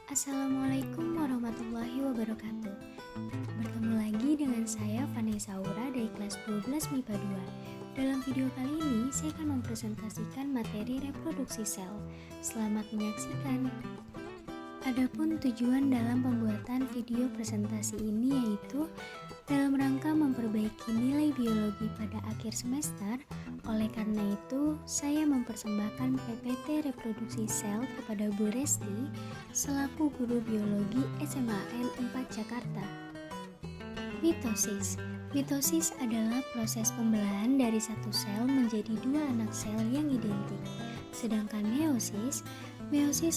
Assalamualaikum warahmatullahi wabarakatuh. Bertemu lagi dengan saya Vanessa Aura dari kelas 12 MIPA 2. Dalam video kali ini saya akan mempresentasikan materi reproduksi sel. Selamat menyaksikan. Adapun tujuan dalam pembuatan video presentasi ini yaitu dalam rangka memperbaiki nilai biologi pada akhir semester. Oleh karena itu, saya mempersembahkan PPT reproduksi sel kepada Bu Resti selaku guru biologi SMAN 4 Jakarta. Mitosis. Mitosis adalah proses pembelahan dari satu sel menjadi dua anak sel yang identik. Sedangkan meiosis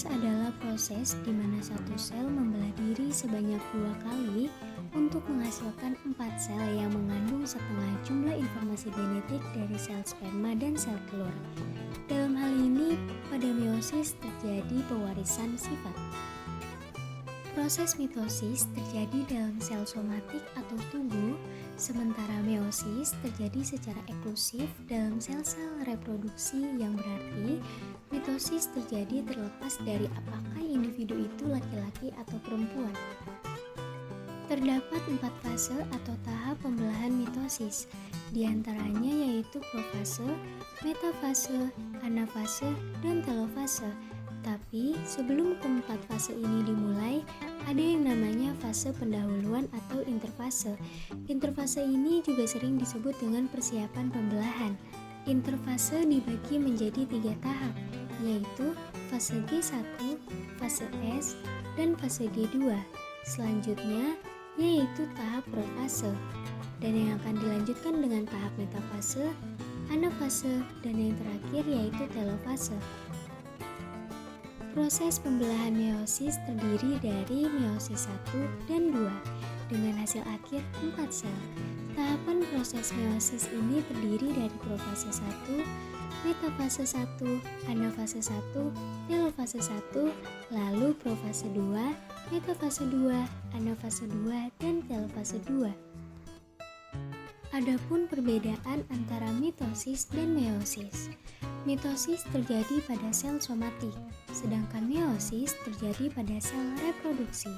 adalah proses di mana satu sel membelah diri sebanyak 2 kali untuk menghasilkan 4 sel yang mengandung setengah jumlah informasi genetik dari sel sperma dan sel telur. Dalam hal ini, pada meiosis terjadi pewarisan sifat. Proses mitosis terjadi dalam sel somatik atau tubuh, sementara meiosis terjadi secara eksklusif dalam sel-sel reproduksi, yang berarti mitosis terjadi terlepas dari apakah individu itu laki-laki atau perempuan. Terdapat 4 fase atau tahap pembelahan mitosis, diantaranya yaitu profase, metafase, anafase, dan telofase. Tapi sebelum keempat fase ini dimulai, ada yang namanya fase pendahuluan atau interfase. Interfase ini juga sering disebut dengan persiapan pembelahan. Interfase dibagi menjadi 3 tahap, yaitu fase G1, fase S, dan fase G2. Selanjutnya yaitu tahap profase, dan yang akan dilanjutkan dengan tahap metafase, anafase, dan yang terakhir yaitu telofase. Proses pembelahan meiosis terdiri dari meiosis 1 dan 2 dengan hasil akhir 4 sel. Tahapan proses meiosis ini terdiri dari profase 1, metafase 1, anafase 1, telofase 1, lalu profase 2, metafase 2, anafase 2, dan telofase 2. Adapun perbedaan antara mitosis dan meiosis. Mitosis terjadi pada sel somatik, sedangkan meiosis terjadi pada sel reproduksi.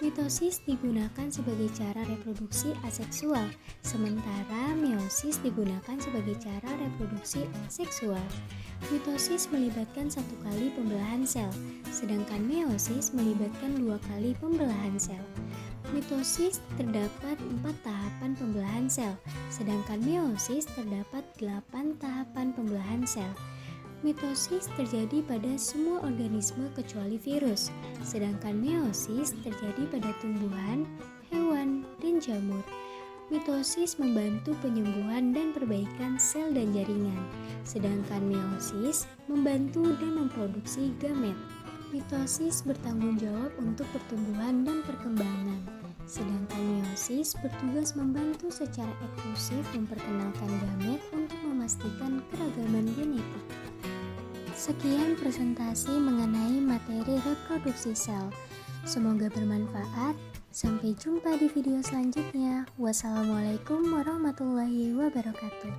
Mitosis digunakan sebagai cara reproduksi aseksual, sementara meiosis digunakan sebagai cara reproduksi seksual. Mitosis melibatkan 1 kali pembelahan sel, sedangkan meiosis melibatkan 2 kali pembelahan sel. Mitosis terdapat 4 tahapan pembelahan sel, sedangkan meiosis terdapat 8 tahapan pembelahan sel. Mitosis terjadi pada semua organisme kecuali virus, sedangkan meiosis terjadi pada tumbuhan, hewan, dan jamur. Mitosis membantu penyembuhan dan perbaikan sel dan jaringan, sedangkan meiosis membantu dan memproduksi gamet. Mitosis bertanggung jawab untuk pertumbuhan dan perkembangan, sedangkan meiosis bertugas membantu secara eksklusif memperkenalkan gamet untuk memastikan keragaman genetik. Sekian presentasi mengenai materi reproduksi sel. Semoga bermanfaat. Sampai jumpa di video selanjutnya. Wassalamualaikum warahmatullahi wabarakatuh.